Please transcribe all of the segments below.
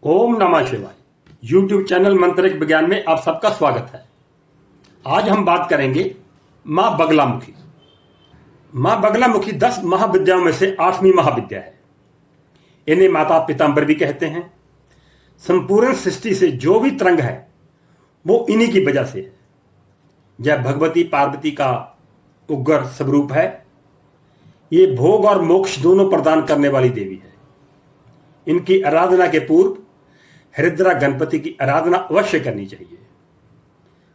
ओम नमः शिवाय। YouTube channel मंत्रिक विज्ञान में आप सबका स्वागत है। आज हम बात करेंगे मां बगलामुखी। मां बगलामुखी 10 महाविद्याओं में से 8वीं महाविद्या है। इन्हें माता पीताम्बर भी कहते हैं। संपूर्ण सृष्टि से जो भी तरंग है वो इन्हीं की वजह से है। यह भगवती पार्वती का उग्र स्वरूप है। ये भोग और मोक्ष दोनों प्रदान करने वाली देवी है। इनकी आराधना के पूर्व हरिद्रा गणपति की आराधना अवश्य करनी चाहिए,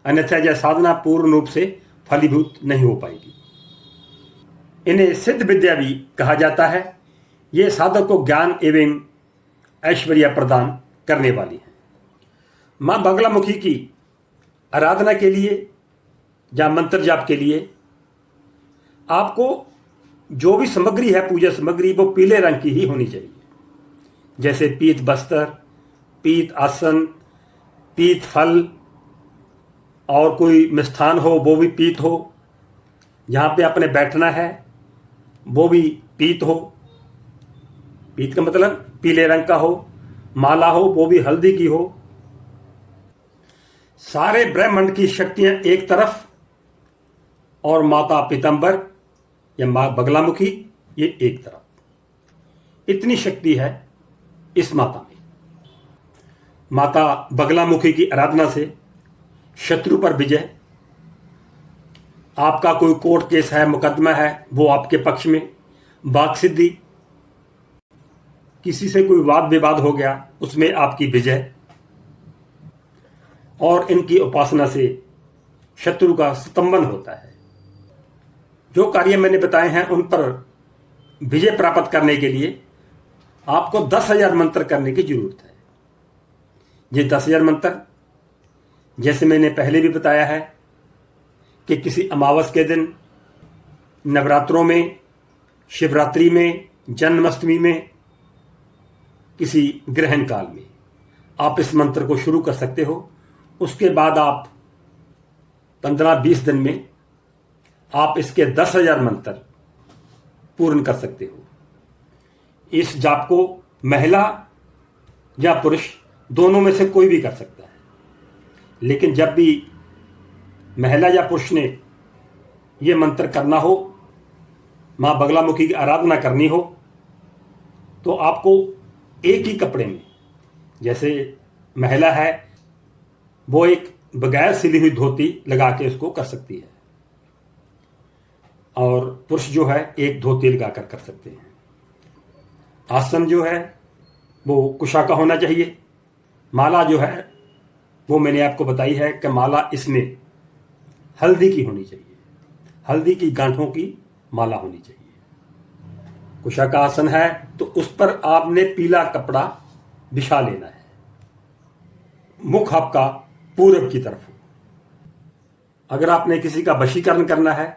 अन्यथा यह साधना पूर्ण रूप से फलीभूत नहीं हो पाएगी। इन्हें सिद्ध विद्या भी कहा जाता है। ये साधक को ज्ञान एवं ऐश्वर्य प्रदान करने वाली है। मां बगलामुखी की आराधना के लिए या मंत्र जाप के लिए आपको जो भी सामग्री है, पूजा सामग्री, वो पीले रंग की ही होनी चाहिए। जैसे पीत वस्त्र, पीत आसन, पीत फल, और कोई मिष्ठान हो वो भी पीत हो। जहाँ पे आपने बैठना है वो भी पीत हो। पीत का मतलब पीले रंग का हो। माला हो वो भी हल्दी की हो। सारे ब्रह्मांड की शक्तियां एक तरफ और माता पीताम्बर या मां बगलामुखी ये एक तरफ। इतनी शक्ति है इस माता में। माता बगलामुखी की आराधना से शत्रु पर विजय, आपका कोई कोर्ट केस है, मुकदमा है, वो आपके पक्ष में, वाक सिद्धि, किसी से कोई वाद विवाद हो गया उसमें आपकी विजय, और इनकी उपासना से शत्रु का स्तंभन होता है। जो कार्य मैंने बताए हैं उन पर विजय प्राप्त करने के लिए आपको 10,000 मंत्र करने की जरूरत है। ये 10,000 मंत्र, जैसे मैंने पहले भी बताया है कि किसी अमावस के दिन, नवरात्रों में, शिवरात्रि में, जन्माष्टमी में, किसी ग्रहण काल में आप इस मंत्र को शुरू कर सकते हो। उसके बाद आप 15-20 दिन में आप इसके 10,000 मंत्र पूर्ण कर सकते हो। इस जाप को महिला या पुरुष दोनों में से कोई भी कर सकता है, लेकिन जब भी महिला या पुरुष ने यह मंत्र करना हो, मां बगलामुखी की आराधना करनी हो, तो आपको एक ही कपड़े में, जैसे महिला है वो एक बगैर सिली हुई धोती लगा के उसको कर सकती है, और पुरुष जो है एक धोती लगाकर कर सकते हैं। आसन जो है वो कुशा का होना चाहिए। माला जो है वो मैंने आपको बताई है कि माला इसमें हल्दी की होनी चाहिए। हल्दी की गांठों की माला होनी चाहिए। कुशा का आसन है तो उस पर आपने पीला कपड़ा बिछा लेना है। मुख आपका पूरब की तरफ हो। अगर आपने किसी का वशीकरण करना है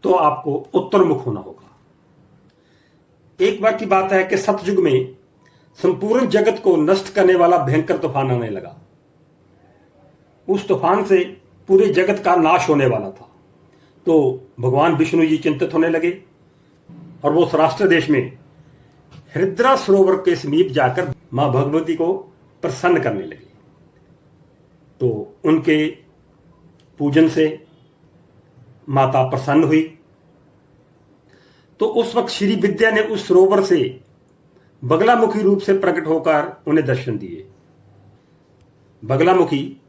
तो आपको उत्तर मुख होना होगा। एक बार की बात है कि सतयुग में संपूर्ण जगत को नष्ट करने वाला भयंकर तूफान आने लगा। उस तूफान से पूरे जगत का नाश होने वाला था। तो भगवान विष्णु जी चिंतित होने लगे और वो सौराष्ट्र देश में हरिद्रा सरोवर के समीप जाकर मां भगवती को प्रसन्न करने लगे। तो उनके पूजन से माता प्रसन्न हुई। तो उस वक्त श्री विद्या ने उस सरोवर से बगलामुखी रूप से प्रकट होकर उन्हें दर्शन दिए। बगलामुखी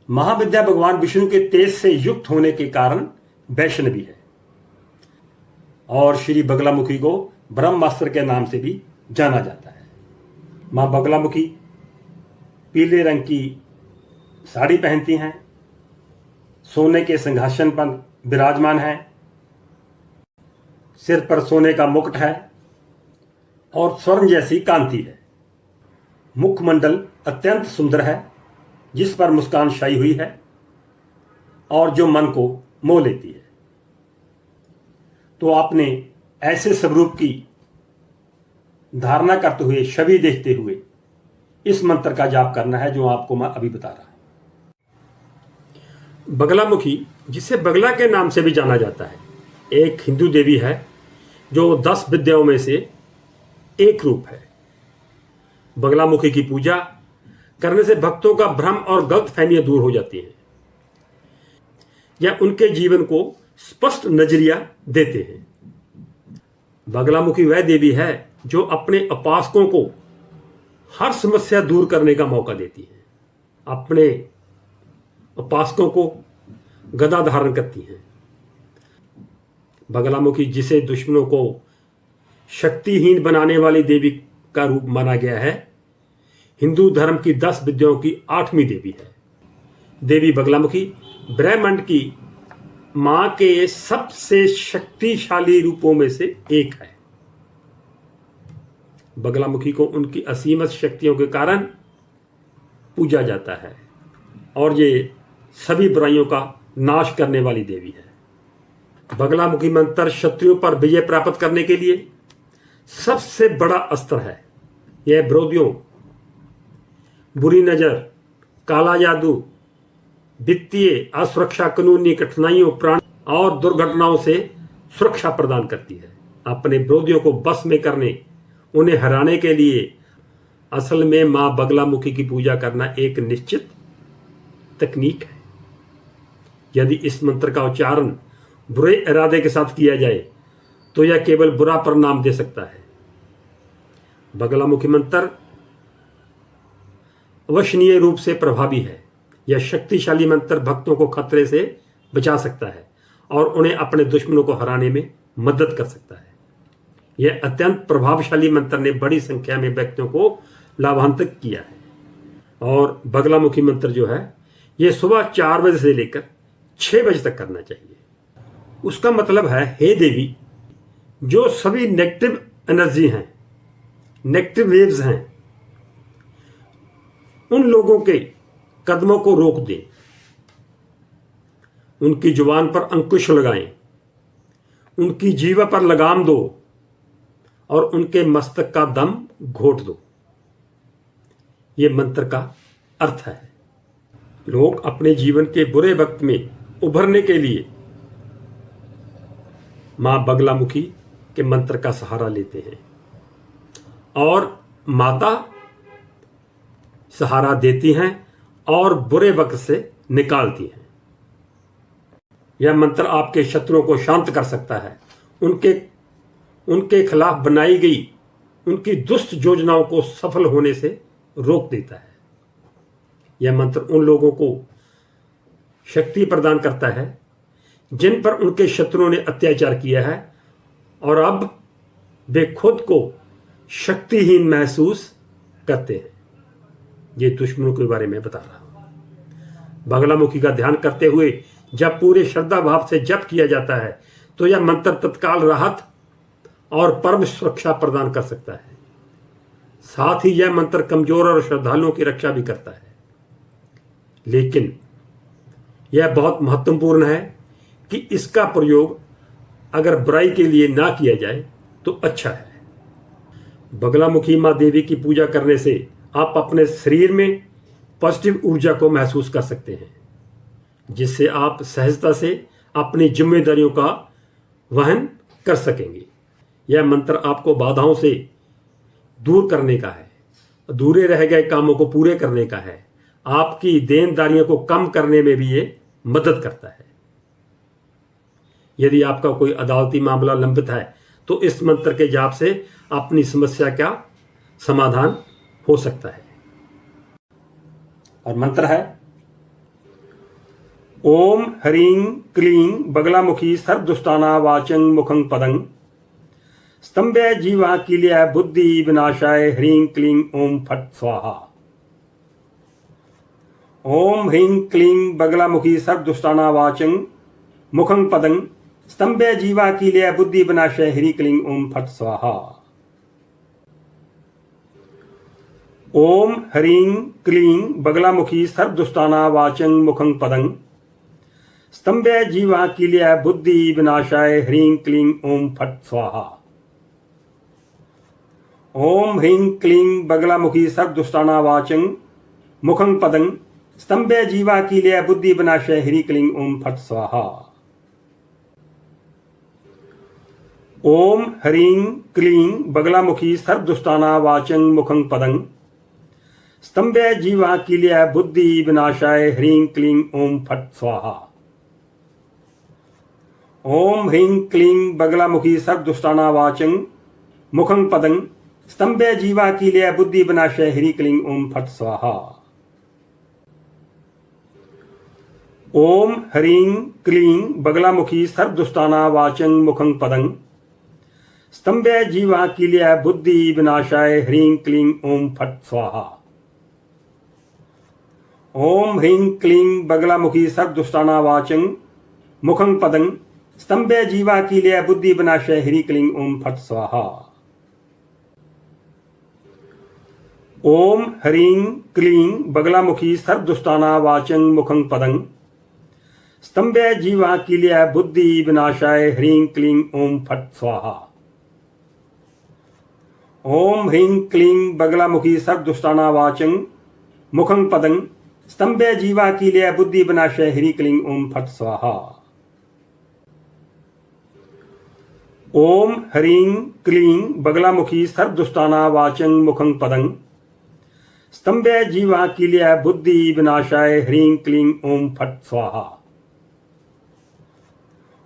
महाविद्या भगवान विष्णु के तेज से युक्त होने के कारण वैष्णवी है, और श्री बगलामुखी को ब्रह्मास्त्र के नाम से भी जाना जाता है। मां बगलामुखी पीले रंग की साड़ी पहनती हैं, सोने के सिंहासन पर विराजमान है, सिर पर सोने का मुकुट है और स्वर्ण जैसी कांति है। मुखमंडल अत्यंत सुंदर है जिस पर मुस्कान छाई हुई है और जो मन को मोह लेती है। तो आपने ऐसे स्वरूप की धारणा करते हुए, छवि देखते हुए इस मंत्र का जाप करना है जो आपको मैं अभी बता रहा हूं। बगलामुखी, जिसे बगला के नाम से भी जाना जाता है, एक हिंदू देवी है जो 10 विद्याओं में से एक रूप है। बगलामुखी की पूजा करने से भक्तों का भ्रम और गलत फहमियां दूर हो जाती हैं। यह उनके जीवन को स्पष्ट नजरिया देते हैं। बगलामुखी वह देवी है जो अपने उपासकों को हर समस्या दूर करने का मौका देती है। अपने उपासकों को गदा धारण करती हैं। बगलामुखी, जिसे दुश्मनों को शक्तिहीन बनाने वाली देवी का रूप माना गया है, हिंदू धर्म की 10 विद्याओं की 8वीं देवी है। देवी बगलामुखी ब्रह्मांड की मां के सबसे शक्तिशाली रूपों में से एक है। बगलामुखी को उनकी असीमित शक्तियों के कारण पूजा जाता है और ये सभी बुराइयों का नाश करने वाली देवी है। बगलामुखी मंत्र शत्रुओं पर विजय प्राप्त करने के लिए सबसे बड़ा अस्त्र है। यह विरोधियों, बुरी नजर, काला जादू, वित्तीय असुरक्षा, कानूनी कठिनाइयों, प्राण और दुर्घटनाओं से सुरक्षा प्रदान करती है। अपने विरोधियों को बस में करने, उन्हें हराने के लिए असल में मां बगलामुखी की पूजा करना एक निश्चित तकनीक है। यदि इस मंत्र का उच्चारण बुरे इरादे के साथ किया जाए तो यह केवल बुरा परिणाम दे सकता है। बगलामुखी मंत्र अविश्वसनीय रूप से प्रभावी है। यह शक्तिशाली मंत्र भक्तों को खतरे से बचा सकता है और उन्हें अपने दुश्मनों को हराने में मदद कर सकता है। यह अत्यंत प्रभावशाली मंत्र ने बड़ी संख्या में व्यक्तियों को लाभान्वित किया है। और बगलामुखी मंत्र जो है, यह सुबह 4 बजे से लेकर 6 बजे तक करना चाहिए। उसका मतलब है, हे देवी, जो सभी नेगेटिव एनर्जी हैं, नेगेटिव वेव्स हैं, उन लोगों के कदमों को रोक दें, उनकी जुबान पर अंकुश लगाएं, उनकी जीवा पर लगाम दो और उनके मस्तक का दम घोट दो। यह मंत्र का अर्थ है। लोग अपने जीवन के बुरे वक्त में उभरने के लिए मां बगलामुखी के मंत्र का सहारा लेते हैं और माता सहारा देती हैं और बुरे वक्त से निकालती हैं। यह मंत्र आपके शत्रुओं को शांत कर सकता है, उनके खिलाफ बनाई गई उनकी दुष्ट योजनाओं को सफल होने से रोक देता है। यह मंत्र उन लोगों को शक्ति प्रदान करता है जिन पर उनके शत्रुओं ने अत्याचार किया है और अब वे खुद को शक्तिहीन महसूस करते हैं। ये दुश्मनों के बारे में बता रहा हूं। बगलामुखी का ध्यान करते हुए जब पूरे श्रद्धा भाव से जप किया जाता है तो यह मंत्र तत्काल राहत और परम सुरक्षा प्रदान कर सकता है। साथ ही यह मंत्र कमजोर और श्रद्धालुओं की रक्षा भी करता है। लेकिन यह बहुत महत्वपूर्ण है कि इसका प्रयोग अगर बुराई के लिए ना किया जाए तो अच्छा है। बगलामुखी मां देवी की पूजा करने से आप अपने शरीर में पॉजिटिव ऊर्जा को महसूस कर सकते हैं, जिससे आप सहजता से अपनी जिम्मेदारियों का वहन कर सकेंगे। यह मंत्र आपको बाधाओं से दूर करने का है, अधूरे रह गए कामों को पूरे करने का है, आपकी देनदारियों को कम करने में भी ये मदद करता है। यदि आपका कोई अदालती मामला लंबित है तो इस मंत्र के जाप से अपनी समस्या का समाधान हो सकता है। और मंत्र है, ओम ह्रीं क्लीं बगलामुखी सर्वदुष्टाना वाचं मुखं पदं स्तंभे जीवा कीलय बुद्धि विनाशाय ह्रीं क्लीं ओम फट स्वाहा। ओम ह्रीं क्लीं बगलामुखी सर्वदुष्टाना वाचं मुखं पदं स्तंभे जीवा कीलय बुद्धि विनाशाय ह्रीं क्लीं ओम फट स्वाहा। ओम ह्रीं क्लीं बगलामुखी सर्वदुष्टाना वाचं मुखं पदं स्तंभे जीवा कीलय बुद्धि विनाशाय ह्रीं क्लीं ओम फट स्वाहा। ओम ह्रीं क्लीं बगलामुखी सर्वदुष्टाना वाचं मुखं पदं स्तंभे जीवा कीलय बुद्धि विनाशाय ह्रीं क्लीं ओम फट स्वाहा। ओम ह्रीं क्लीं बगलामुखी सर्वदुष्टाना वाचं मुखं पदं स्तंभे जीवा कीलय बुद्धि विनाशाय ह्रीं क्लीं ओम फट स्वाहा। ओम ह्रीं क्लीं बगलामुखी सर्वदुष्टानावाचं मुखं पदं स्तंभे जीवा कीलय बुद्धि विनाशाय ह्रीं क्लीं ओम फट स्वाहा। ओम ह्रीं क्लीं बगलामुखी सर्वदुष्टानावाचं मुखं पदं स्तंभे जीवा कीलय बुद्धि विनाशाय ह्रीं क्लीं ओम फट स्वाहा। ओम ह्रीं क्लीं बगलामुखी सर्वदुष्टानावाचं मुखं पदं स्तंभे जीवा कीलय बुद्धि विनाशाय ह्रीं क्लीं ओम फट स्वाहा। ओम ह्रीं क्लीं बगलामुखी सर्वदुष्टानावाचं मुखं पदं स्तंभे जीवा कीलय बुद्धि विनाशाय ह्रीं क्लीं ओम फट स्वाहा। ओम ह्रीं क्लीं बगलामुखी सर्वदुष्टानावाचं मुखं पदं स्तंभे जीवा कीलय बुद्धि विनाशाय ह्रीं क्लीं ओम फट स्वाहा। ओम ह्रीं क्लीं बगलामुखी सर्वदुष्टानावाचं मुखं पदं स्तंभे जीवा कीलय बुद्धि विनाशाय ह्रीं क्लीं ओम फट स्वाहा।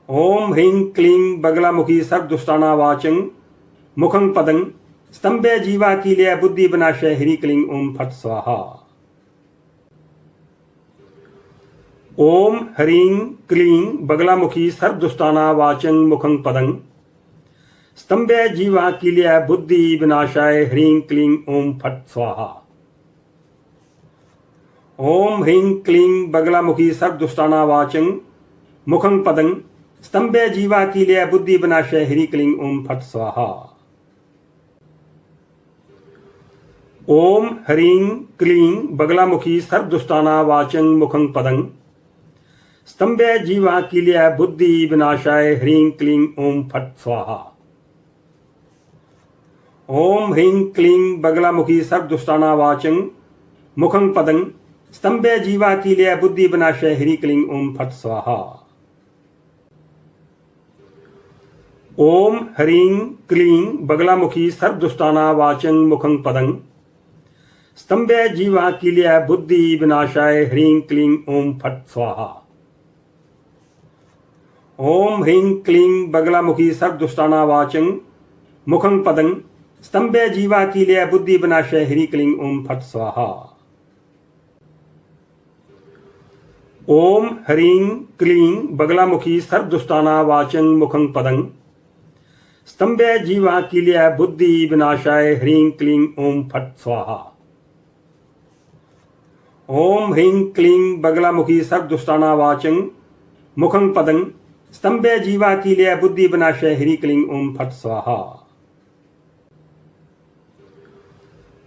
ओम ह्रीं क्लीं बगलामुखी सर्वदुष्टानावाचं मुखं पदं स्तंभे जीवा कीलय बुद्धि विनाशाय ह्रीं क्लीं ओम फट स्वाहा। ओम ह्रीं क्लीं बगलामुखी सर्वदुष्टानावाचं मुखं पदं स्तंभे जीवा कीलय बुद्धि विनाशाय ह्रीं क्लीं ओम फट स्वाहा। ओम ह्रीं क्लीं बगलामुखी सर्वदुष्टानावाचं मुखं पदं स्तंभे जीवा कीलय बुद्धि विनाशाय ह्रीं क्लीं ओम फट स्वाहा। ओम ह्रीं क्लीं बगलामुखी सर्वदुष्टानावाचं मुखं पदं स्तंभे जीवा कीलय बुद्धि विनाशाय ह्रीं क्लीं ओम फट स्वाहा। ओम ह्रीं क्लीं बगलामुखी सर्वदुष्टानावाचं मुखं पदं स्तंभे जीवा कीलय बुद्धि विनाशाय ह्रीं क्लीं ओम फट स्वाहा। ओम ह्रीं क्लीं बगलामुखी सर्वदुष्टानावाचं मुखं पदं स्तंभे जीवा कीलय बुद्धि विनाशाय ह्रीं क्लीं ओम फट स्वाहा। ओम ह्रीं क्लीं बगलामुखी सर्वदुष्टानावाचं मुखं पदं स्तंभे जीवा कीलय बुद्धि विनाशाय ह्रीं क्लीं ओम फट स्वाहा। ओम ह्रीं क्लीं बगलामुखी सर्वदुष्टानावाचं मुखं पदं स्तंभे जीवा कीलय बुद्धि विनाशाय ह्रीं क्लीं ओम फट स्वाहा। ओम ह्रीं क्लीं बगलामुखी सर्वदुष्टानावाचं मुखं पदं स्तंभे जीवा कीलय बुद्धि विनाशाय ह्रीं क्लीं ओम फट स्वाहा।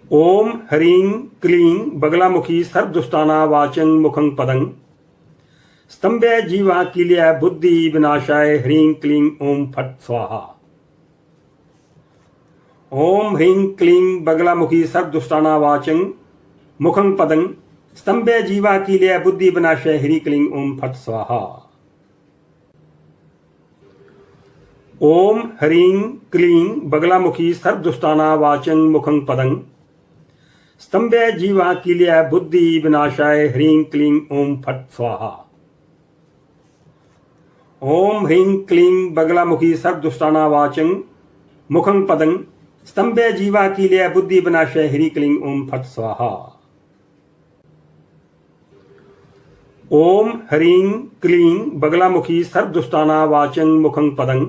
ओम ह्रीं क्लीं बगलामुखी सर्वदुष्टानावाचं मुखं पदं स्तंभे जीवा कीलय बुद्धि विनाशाय ह्रीं क्लीं ओम फट स्वाहा। ओम ह्रीं क्लीं बगलामुखी सर्वदुष्टानावाचं मुखं पदं स्तंभे जीवा कीलय बुद्धि विनाशाय ह्रीं क्लीं ओम फट स्वाहा। ओम ह्रीं क्लीं बगलामुखी सर्वदुष्टानावाचं मुखं पदं स्तंभे जीवा कीलय बुद्धि विनाशाय ह्रीं क्लीं ओम फट स्वाहा। ओम ह्रीं क्लीं बगलामुखी सर्वदुष्टानावाचं मुखं पदं स्तंभे जीवा कीलय बुद्धि विनाशाय ह्रीं क्लीं ओम फट स्वाहा। ओम ह्रीं क्लीं बगलामुखी सर्वदुष्टानावाचं मुखं पदं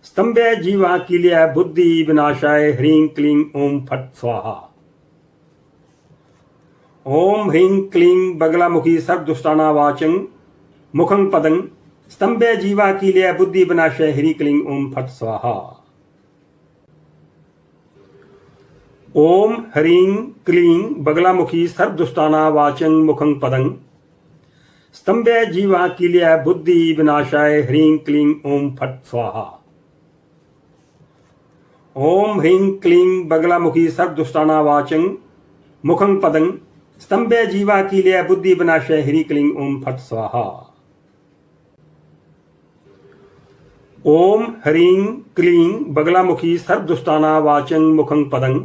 स्तंभे जीवा कीलय बुद्धि विनाशाय ह्रीं क्लीं ओम फट स्वाहा। ओम ह्रीं क्लीं बगलामुखी सर्वदुष्टानावाचं मुखं पदं स्तंभे जीवा कीलय बुद्धि विनाशाय ह्रीं क्लीं ओम फट स्वाहा। ओम ह्रीं क्लीं बगलामुखी सर्वदुष्टानावाचं मुखं पदं स्तंभे जीवा कीलय बुद्धि विनाशाय ह्रीं क्लीं ओम फट स्वाहा। ओम ह्रीं क्लीं बगलामुखी सर्वदुष्टानावाचं मुखं पदं स्तंभे जीवा कीलय बुद्धि विनाशाय ह्रीं क्लीं ओम फट स्वाहा। ओम ह्रीं क्लीं बगलामुखी सर्वदुष्टानावाचं मुखं पदं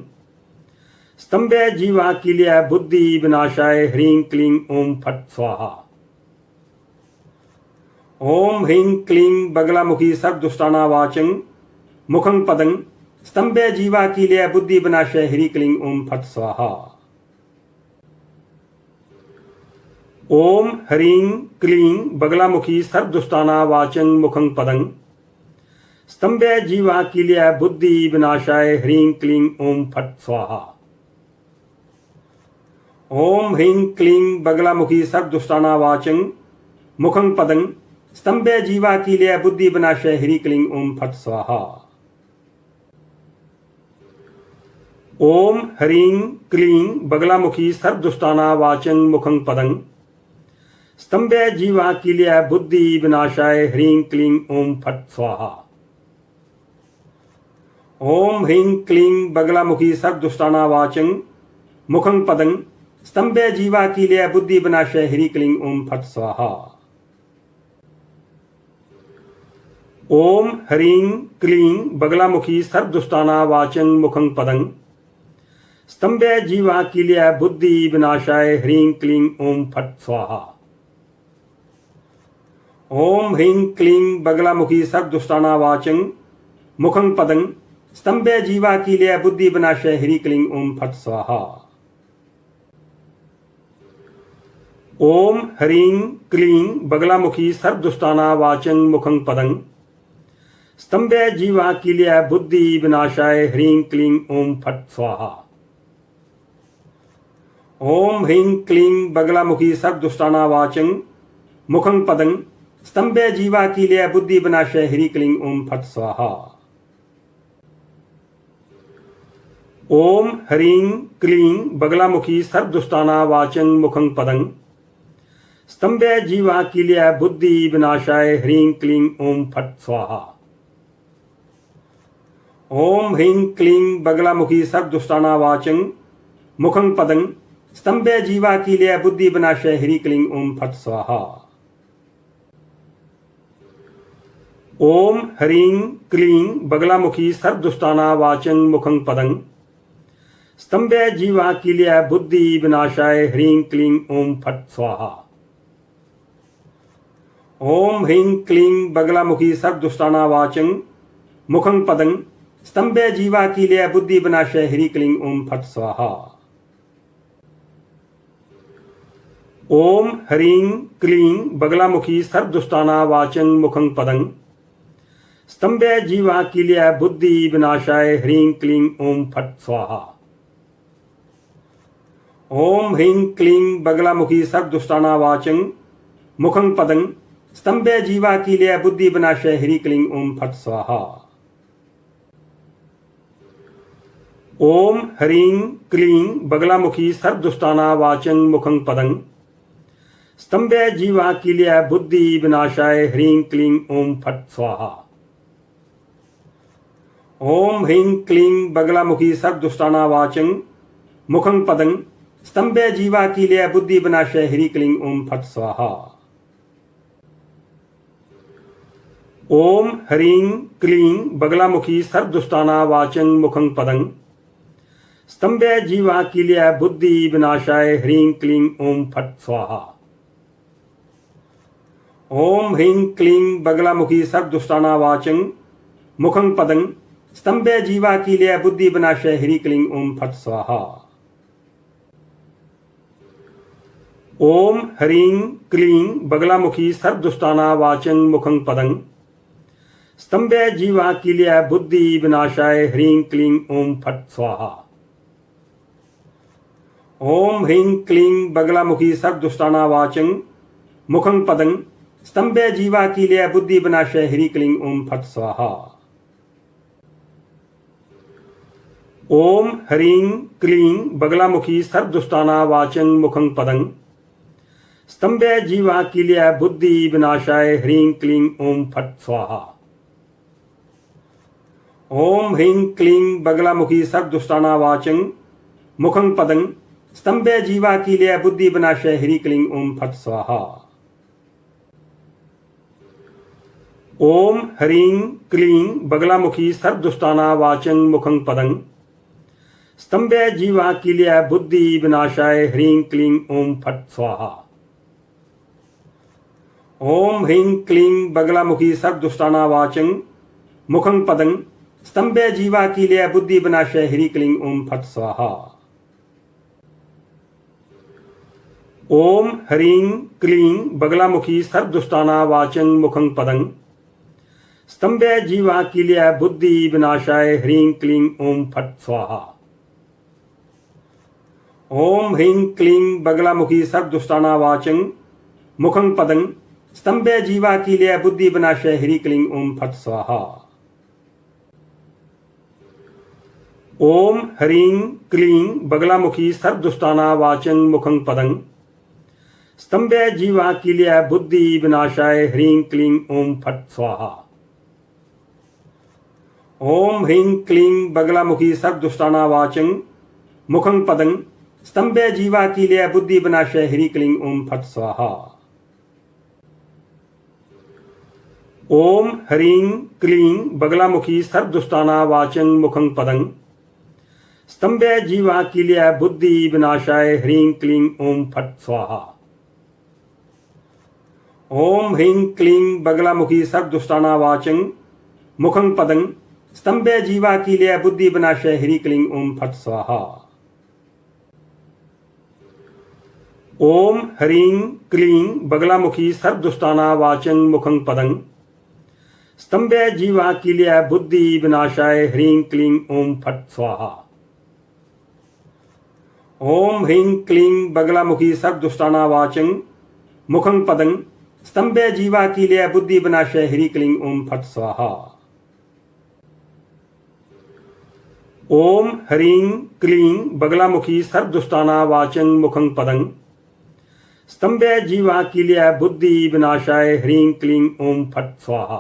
स्तंभे जीवा कीलय बुद्धि विनाशाय ह्रीं क्लीं ओम फट स्वाहा। ओम ह्रीं क्लीं बगलामुखी सर्वदुष्टानावाचं मुखं पदं स्तंभे जीवा कीलय बुद्धि विनाशाय ह्रीं क्लीं ओम फट स्वाहा। ओम ह्रीं क्लीं बगलामुखी सर्वदुष्टानावाचं मुखं पदं स्तंभे जीवा कीलय बुद्धि विनाशाय ह्रीं क्लीं ओम फट स्वाहा। ओम ह्रीं क्लीं बगलामुखी सर्वदुष्टानावाचं मुखं पदं स्तंभे जीवा कीलय बुद्धि विनाशाय ह्रीं क्लीं ओम फट स्वाहा। ओम ह्रीं क्लीं बगलामुखी सर्वदुष्टानावाचं मुखं पदं स्तंभे जीवा कीलय बुद्धि विनाशाय ह्रीं क्लीं ओम फट स्वाहा। ओम ह्रीं क्लीं बगलामुखी सर्वदुष्टानावाचं मुखं पदं स्तंभे जीवा कीलय बुद्धि विनाशाय ह्रीं क्लीं ओम फट स्वाहा। ओम ह्रीं क्लीं बगलामुखी सर्वदुष्टानावाचं मुखं पदं स्तंभे जीवा कीलय बुद्धि विनाशाय ह्रीं क्लीं ओम फट स्वाहा। ओम ह्रीं क्लीं बगलामुखी सर्वदुष्टानावाचं मुखं पदं स्तंभे जीवा कीलय बुद्धि विनाशाय ह्रीं क्लीं ओम फट स्वाहा। ओम ह्रीं क्लीं बगलामुखी सर्वदुष्टानावाचं मुखं पदं स्तंभे जीवा कीलय बुद्धि विनाशाय ह्रीं क्लीं ओम फट स्वाहा। ओम ह्रीं क्लीं बगलामुखी सर्वदुष्टानावाचं मुखं पदं स्तंभे जीवा कीलय बुद्धि विनाशाय ह्रीं क्लीं ओम फट स्वाहा। ओम ह्रीं क्लीं बगलामुखी सर्वदुष्टानावाचं मुखं पदं स्तंभे जीवा कीलय बुद्धि विनाशाय ह्रीं क्लीं ओम फट स्वाहा। ओम ह्रीं क्लीं बगलामुखी सर्वदुष्टानावाचं मुखं पदं स्तंभे जीवा कीलय बुद्धि विनाशाय ह्रीं क्लीं ओम फट स्वाहा। ओम ह्रीं क्लीं बगलामुखी सर्वदुष्टानावाचं मुखं पदं स्तंभे जीवा कीलय बुद्धि विनाशाय ह्रीं क्लीं ओम फट स्वाहा। ओम ह्रीं क्लीं बगलामुखी सर्वदुष्टानावाचं मुखं पदं स्तंभे जीवा कीलय बुद्धि विनाशाय ह्रीं क्लीं ओम फट स्वाहा। ओम ह्रीं क्लीं बगलामुखी सर्वदुष्टानावाचं मुखं पदं स्तंभे जीवा कीलय बुद्धि विनाशाय ह्रीं क्लीं ओम फट स्वाहा। ओम ह्रीं क्लीं बगलामुखी सर्वदुष्टानावाचं मुखं पदं स्तंभे जीवा कीलय बुद्धि विनाशाय ह्रीं क्लीं ओम फट स्वाहा। ओम ह्रीं क्लीं बगलामुखी सर्वदुष्टानावाचं मुखं पदं स्तंभे जीवा कीलय बुद्धि विनाशाय ह्रीं क्लीं ओम फट स्वाहा। ओम ह्रीं क्लीं बगलामुखी सर्वदुष्टानावाचं मुखं पदं स्तंभे जीवा कीलय बुद्धि विनाशाय ह्रीं क्लीं ओम फट स्वाहा। ओम ह्रीं क्लीं बगलामुखी सर्वदुष्टानावाचं मुखं पदं स्तंभे जीवा कीलय बुद्धि विनाशाय ह्रीं क्लीं ओम फट स्वाहा। ओम ह्रीं क्लीं बगलामुखी सर्वदुष्टानावाचं मुखं पदं स्तंभे जीवा कीलय बुद्धि विनाशाय ह्रीं क्लीं ओम फट स्वाहा। ओम ह्रीं क्लीं बगलामुखी सर्वदुष्टानावाचं मुखं पदं स्तंभे जीवा कीलय बुद्धि विनाशाय ह्रीं क्लीं ओम फट स्वाहा। ओम ह्रीं क्लीं बगलामुखी सर्वदुष्टानावाचं मुखं पदं स्तंभे जीवा कीलय बुद्धि विनाशाय ह्रीं क्लीं ओम फट स्वाहा। ओम ह्रीं क्लीं बगलामुखी सर्वदुष्टानावाचं मुखं पदं स्तंभे जीवा कीलय बुद्धि विनाशाय ह्रीं क्लीं ओम फट स्वाहा। ओम ह्रीं क्लीं बगलामुखी सर्वदुष्टानावाचं मुखं पदं स्तंभे जीवा कीलय बुद्धि विनाशाय ह्रीं क्लीं ओम फट स्वाहा। ओम ह्रीं क्लीं बगलामुखी सर्वदुष्टानावाचं मुखं पदं स्तंभे जीवा कीलय बुद्धि विनाशाय ह्रीं क्लीं ओम फट स्वाहा। ओम ह्रीं क्लीं बगलामुखी सर्वदुष्टानावाचं मुखं पदं स्तंभे जीवा कीलय बुद्धि विनाशाय ह्रीं क्लीं ओम फट स्वाहा। ओम ह्रीं क्लीं बगलामुखी सर्वदुष्टानावाचं मुखं पदं स्तंभे जीवा कीलय बुद्धि विनाशाय ह्रीं क्लीं ओम फट स्वाहा। ओम ह्रीं क्लीं बगलामुखी सर्वदुष्टानावाचं मुखं पदं स्तंभे जीवा कीलय बुद्धि विनाशाय ह्रीं क्लीं ओम फट स्वाहा। ओम ह्रीं क्लीं बगलामुखी सर्वदुष्टानावाचं मुखं पदं स्तंभे जीवा कीलय बुद्धि विनाशाय ह्रीं क्लीं ओम फट स्वाहा। ओम ह्रीं क्लीं बगलामुखी सर्वदुष्टानावाचं मुखं पदं स्तंभे जीवा कीलय बुद्धि विनाशाय ह्रीं क्लीं ओम फट स्वाहा। ओम ह्रीं क्लीं बगलामुखी सर्वदुष्टानावाचं मुखं पदं स्तंभे जीवा कीलय बुद्धि विनाशाय ह्रीं क्लीं ओम फट स्वाहा। ओम ह्रीं क्लीं बगलामुखी सर्वदुष्टानावाचं मुखं पदं स्तंभे जीवा कीलय बुद्धि विनाशाय ह्रीं क्लीं ओम फट स्वाहा। ओम ह्रीं क्लीं बगलामुखी सर्वदुष्टानावाचं मुखं पदं स्तंभे जीवा कीलय बुद्धि विनाशाय ह्रीं क्लीं ओम फट स्वाहा। ओम ह्रीं क्लीं बगलामुखी सर्वदुष्टानावाचं मुखं पदं स्तंभे जीवा कीलय बुद्धि विनाशाय ह्रीं क्लीं ओम फट स्वाहा। ओम ह्रीं क्लीं बगलामुखी सर्वदुष्टानावाचं मुखं पदं स्तंभे जीवा कीलय बुद्धि विनाशाय ह्रीं क्लीं ओम फट स्वाहा।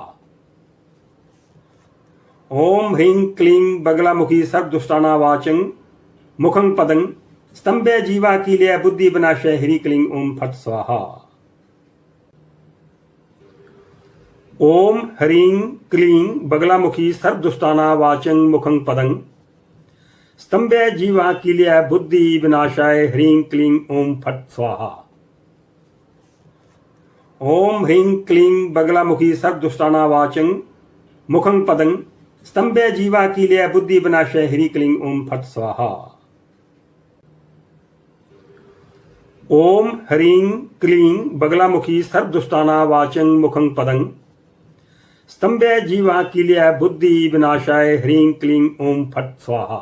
ओम ह्रीं क्लीं बगलामुखी सर्वदुष्टानावाचं मुखं पदं स्तंभे जीवा कीलय बुद्धि विनाशाय ह्रीं क्लीं ओम फट स्वाहा। ओम ह्रीं क्लीं बगलामुखी सर्वदुष्टानावाचं मुखं पदं स्तंभे जीवा कीलय बुद्धि विनाशाय ह्रीं क्लीं ओम फट स्वाहा। ओम ह्रीं क्लीं बगलामुखी सर्वदुष्टानावाचं मुखं पदं स्तंभे जीवा कीलय बुद्धि विनाशाय ह्रीं क्लीं ओम फट स्वाहा। ओम ह्रीं क्लीं बगलामुखी सर्वदुष्टानावाचं मुखं पदं स्तंभे जीवा कीलय बुद्धि विनाशाय ह्रीं क्लीं ओम फट स्वाहा।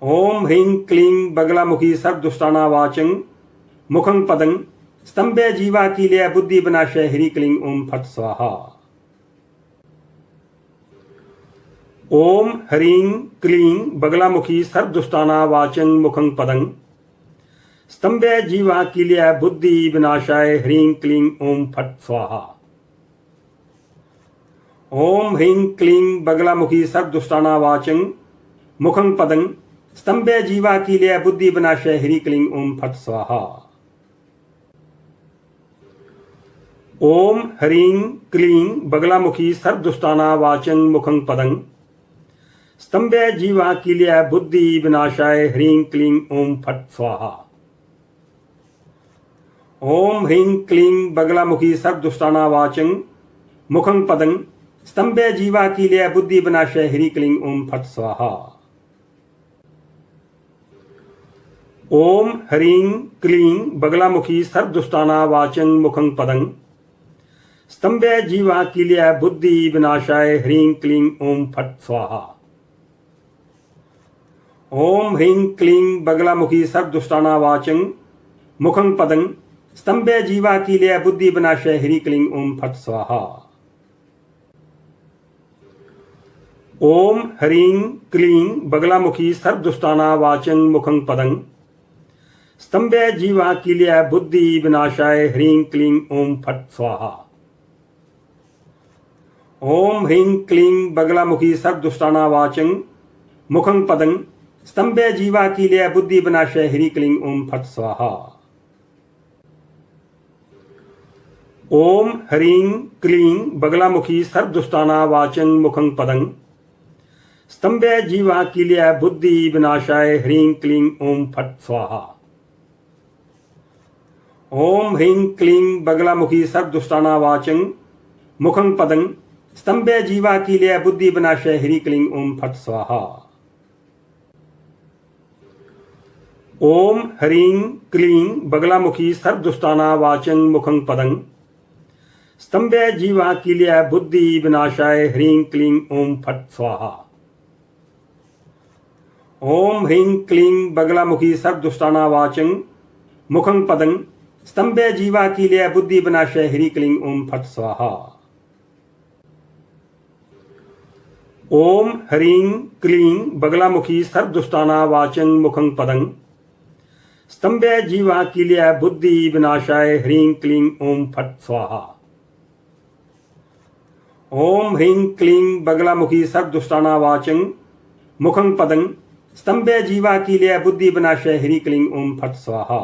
ओम ह्रीं क्लीं बगलामुखी सर्वदुष्टानावाचं मुखं पदं स्तंभे जीवा कीलय बुद्धि विनाशाय ह्रीं क्लीं ओम फट स्वाहा। ओम ह्रीं क्लीं बगलामुखी सर्वदुष्टानावाचं मुखं पदं स्तंभे जीवा कीलय बुद्धि विनाशाय ह्रीं क्लीं ओम फट स्वाहा। ओम ह्रीं क्लीं बगलामुखी सर्वदुष्टानावाचं मुखं पदं स्तंभे जीवा कीलय बुद्धि विनाशाय ह्रीं क्लीं ओम फट स्वाहा। ओम ह्रीं क्लीं बगलामुखी सर्वदुष्टानावाचं मुखं पदं स्तंभे जीवा कीलय बुद्धि विनाशाय ह्रीं क्लीं ओम फट स्वाहा। ओम ह्रीं क्लीं बगलामुखी सर्वदुष्टानावाचं मुखं पदं स्तंभे जीवा कीलय बुद्धि विनाशाय ह्रीं क्लीं ओम फट स्वाहा। ओम ह्रीं क्लीं बगलामुखी सर्वदुष्टानावाचं मुखं पदं स्तंभे जीवा कीलय बुद्धि विनाशाय ह्रीं क्लीं ओम फट स्वाहा। ओम ह्रीं क्लीं बगलामुखी सर्वदुष्टानावाचं मुखं पदं स्तंभे जीवा कीलय बुद्धि विनाशाय ह्रीं क्लीं ओम फट स्वाहा। ओम ह्रीं क्लीं बगलामुखी सर्वदुष्टानावाचं मुखं पदं स्तंभे जीवा कीलय बुद्धि विनाशाय ह्रीं क्लीं ओम फट स्वाहा। ओम ह्रीं क्लीं बगलामुखी सर्वदुष्टानावाचं मुखं पदं स्तंभे जीवा कीलय बुद्धि विनाशाय ह्रीं क्लीं ओम फट स्वाहा। ओम ह्रीं क्लीं बगलामुखी सर्वदुष्टानावाचं मुखं पदं स्तंभे जीवा कीलय बुद्धि विनाशाय ह्रीं क्लीं ओम फट स्वाहा। ओम ह्रीं क्लीं बगलामुखी सर्वदुष्टानावाचं मुखं पदं स्तंभे जीवा कीलय बुद्धि विनाशाय ह्रीं क्लीं ओम फट स्वाहा। ओम ह्रीं क्लीं बगलामुखी सर्वदुष्टानावाचं मुखं पदं स्तंभे जीवा कीलय बुद्धि विनाशाय ह्रीं क्लीं ओम फट स्वाहा। ओम ह्रीं क्लीं बगलामुखी सर्वदुष्टानावाचं मुखं पदं स्तंभे जीवा कीलय बुद्धि विनाशाय ह्रीं क्लीं ओम फट स्वाहा। ओम ह्रीं क्लीं बगलामुखी सर्वदुष्टानावाचं मुखं पदं स्तंभे जीवा कीलय बुद्धि विनाशाय ह्रीं क्लीं ओम फट स्वाहा। ओम ह्रीं क्लीं बगलामुखी सर्वदुष्टानावाचं मुखं पदं स्तंभे जीवा कीलय बुद्धि विनाशाय ह्रीं क्लीं ओम फट स्वाहा।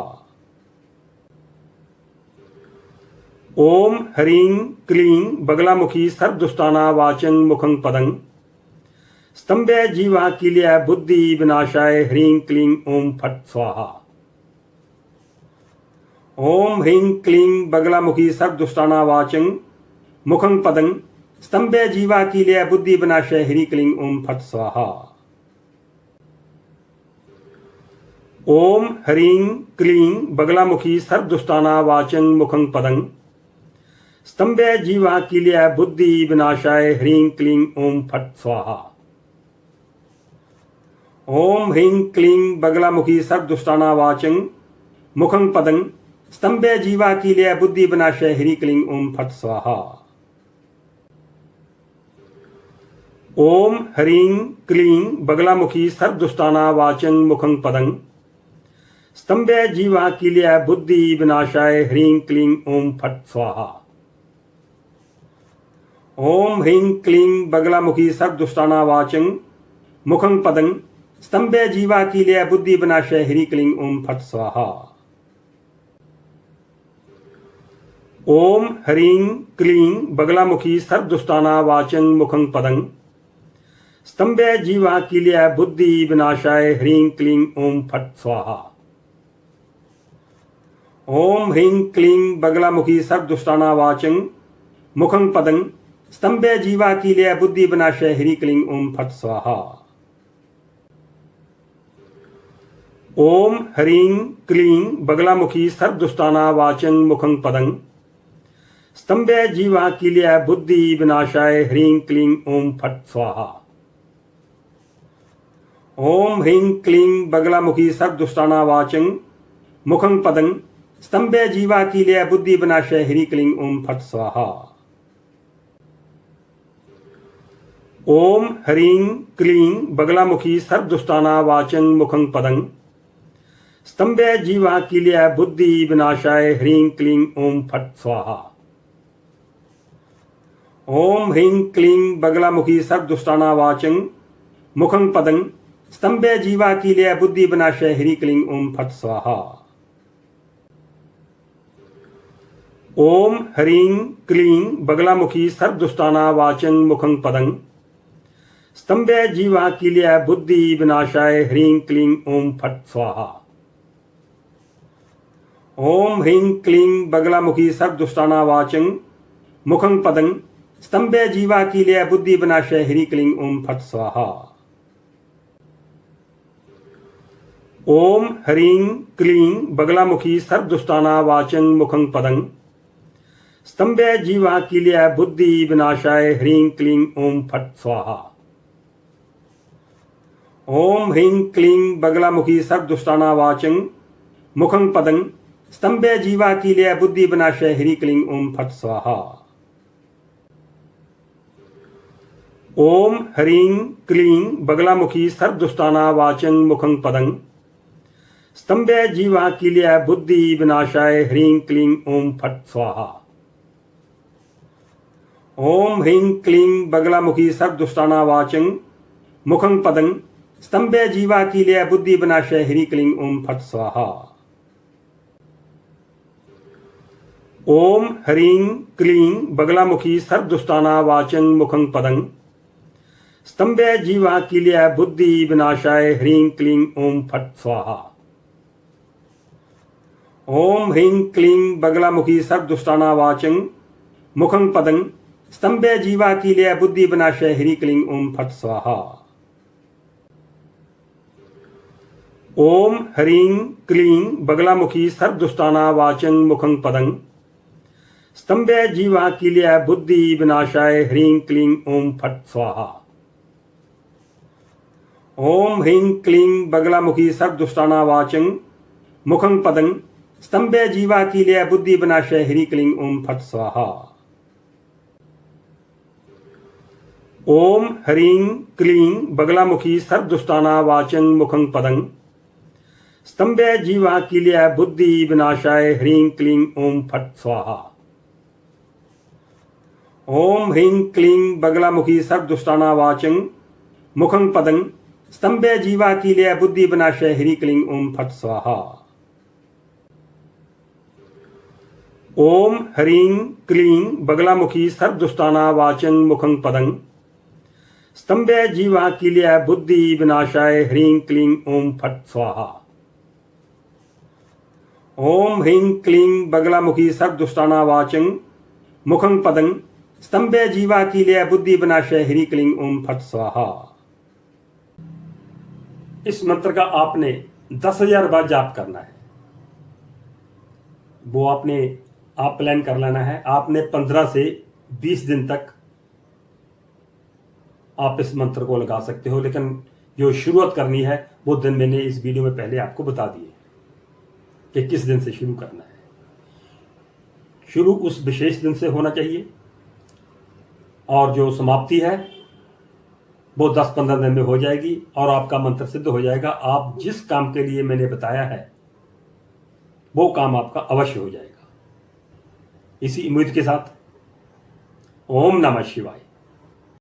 ओम ह्रीं क्लीं बगलामुखी सर्वदुष्टानावाचं मुखं पदं स्तंभे जीवा कीलय बुद्धि विनाशाय ह्रीं क्लीं ओम फट स्वाहा। ओम ह्रीं क्लीं बगलामुखी सर्वदुष्टानावाचं मुखं पदं स्तंभे जीवा कीलय बुद्धि विनाशाय ह्रीं क्लीं ओम फट स्वाहा। ओम ह्रीं क्लीं बगलामुखी सर्वदुष्टानावाचं मुखं पदं स्तंभे जीवा कीलय बुद्धि विनाशाय ह्रीं क्लीं ओम फट स्वाहा। ओम ह्रीं क्लीं बगलामुखी सर्वदुष्टानावाचं मुखं पदं स्तंभे जीवा कीलय बुद्धि विनाशाय ह्रीं क्लीं ओम फट स्वाहा। ओम ह्रीं क्लीं बगलामुखी सर्वदुष्टानावाचं मुखं पदं स्तंभे जीवा कीलय बुद्धि विनाशाय ह्रीं क्लीं ओम फट स्वाहा। ओम ह्रीं क्लीं बगलामुखी सर्वदुष्टानावाचं मुखं पदं स्तंभे जीवा कीलय बुद्धि विनाशाय ह्रीं क्लीं ओम फट स्वाहा। ओम ह्रीं क्लीं बगलामुखी सर्वदुष्टानावाचं मुखं पदं स्तंभे जीवा कीलय बुद्धि विनाशाय ह्रीं क्लीं ओम फट स्वाहा। ओम ह्रीं क्लीं बगलामुखी सर्वदुष्टानावाचं मुखं पदं स्तंभे जीवा कीलय बुद्धि विनाशाय ह्रीं क्लीं ओम फट स्वाहा। ओम ह्रीं क्लीं बगलामुखी सर्वदुष्टानावाचं मुखं पदं स्तंभे जीवा कीलय बुद्धि विनाशाय ह्रीं क्लीं ओम फट स्वाहा। ओम ह्रीं क्लीं बगलामुखी सर्वदुष्टानावाचं मुखं पदं स्तंभे जीवा कीलय बुद्धि विनाशाय ह्रीं क्लीं ओम फट स्वाहा। ओम ह्रीं क्लीं बगलामुखी सर्वदुष्टानावाचं मुखं पदं स्तंभे जीवा कीलय बुद्धि विनाशाय ह्रीं क्लीं ओम फट स्वाहा। ओम ह्रीं क्लीं बगलामुखी सर्वदुष्टानावाचं मुखं पदं स्तंभे जीवा कीलय बुद्धि विनाशाय ह्रीं क्लीं ओम फट स्वाहा। ओम ह्रीं क्लीं बगलामुखी सर्वदुष्टानावाचं मुखं पदं स्तंभे जीवा कीलय बुद्धि विनाशाय ह्रीं क्लीं ओम फट स्वाहा। ओम ह्रीं क्लीं बगलामुखी सर्वदुष्टानावाचं मुखं पदं स्तंभे जीवा कीलय बुद्धि विनाशाय ह्रीं क्लीं ओम फट स्वाहा। ओम ह्रीं क्लीं बगलामुखी सर्वदुष्टानावाचं मुखं पदं स्तंभे जीवा कीलय बुद्धि विनाशाय ह्रीं क्लीं ओम फट स्वाहा। ओम ह्रीं क्लीं बगलामुखी सर्वदुष्टानावाचं मुखं पदं स्तंभे जीवा कीलय बुद्धि विनाशाय ह्रीं क्लीं ओम फट स्वाहा। ओम ह्रीं क्लीं बगलामुखी सर्वदुष्टानावाचं मुखं पदं स्तंभे जीवा कीलय बुद्धि विनाशाय ह्रीं क्लीं ओम फट स्वाहा। ओम ह्रीं क्लीं बगलामुखी सर्वदुष्टानावाचं मुखं पदं स्तंभे जीवा कीलय बुद्धि विनाशाय ह्रीं क्लीं ओम फट स्वाहा। ओम ह्रीं क्लीं बगलामुखी सर्वदुष्टानावाचं मुखं पदं स्तंभे जीवा कीलय बुद्धि विनाशाय ह्रीं क्लीं ओम फट स्वाहा। ओम ह्रीं क्लीं बगलामुखी सर्वदुष्टानावाचं मुखं पदं स्तंभे जीवा कीलय बुद्धि विनाशाय ह्रीं क्लीं ओम फट स्वाहा। ओम ह्रीं क्लीं बगलामुखी सर्वदुष्टानावाचं मुखं पदं स्तंभे जीवा कीलय बुद्धि विनाशाय ह्रीं क्लीं ओम फट स्वाहा। ओम ह्रीं क्लीं बगलामुखी सर्वदुष्टानावाचं मुखं पदं स्तंभे जीवा कीलय बुद्धि विनाशाय ह्रीं क्लीं ओम फट स्वाहा। ओम ह्रीं क्लीं बगलामुखी सर्वदुष्टानावाचं मुखं पदं स्तंभे जीवा कीलय बुद्धि विनाशाय ह्रीं क्लीं ओम फट स्वाहा। ओम ह्रीं क्लीं बगलामुखी सर्वदुष्टानावाचं मुखं पदं स्तंभे जीवा कीलय बुद्धि विनाशाय ह्रीं क्लीं ओम फट स्वाहा। ओम ह्रीं क्लीं बगलामुखी सर्वदुष्टानावाचं मुखं पदं स्तंभे जीवा कीलय बुद्धि विनाशाय ह्रीं क्लीं ओम फट स्वाहा। ओम ह्रीं क्लीं बगलामुखी सर्वदुष्टानावाचं मुखं पदं स्तंभे जीवा कीलय बुद्धि विनाशाय ह्रीं क्लीं ओम फट स्वाहा। इस मंत्र का आपने 10,000 बार जाप करना है। वो आप प्लान कर लेना है। आपने 15 से 20 दिन तक आप इस मंत्र को लगा सकते हो, लेकिन जो शुरुआत करनी है वो दिन मैंने इस वीडियो में पहले आपको बता दिए कि किस दिन से शुरू करना है। शुरू उस विशेष दिन से होना चाहिए और जो समाप्ति है वो 10-15 दिन में हो जाएगी और आपका मंत्र सिद्ध हो जाएगा। आप जिस काम के लिए मैंने बताया है वो काम आपका अवश्य हो जाएगा। इसी उम्मीद के साथ ओम नमः शिवाय।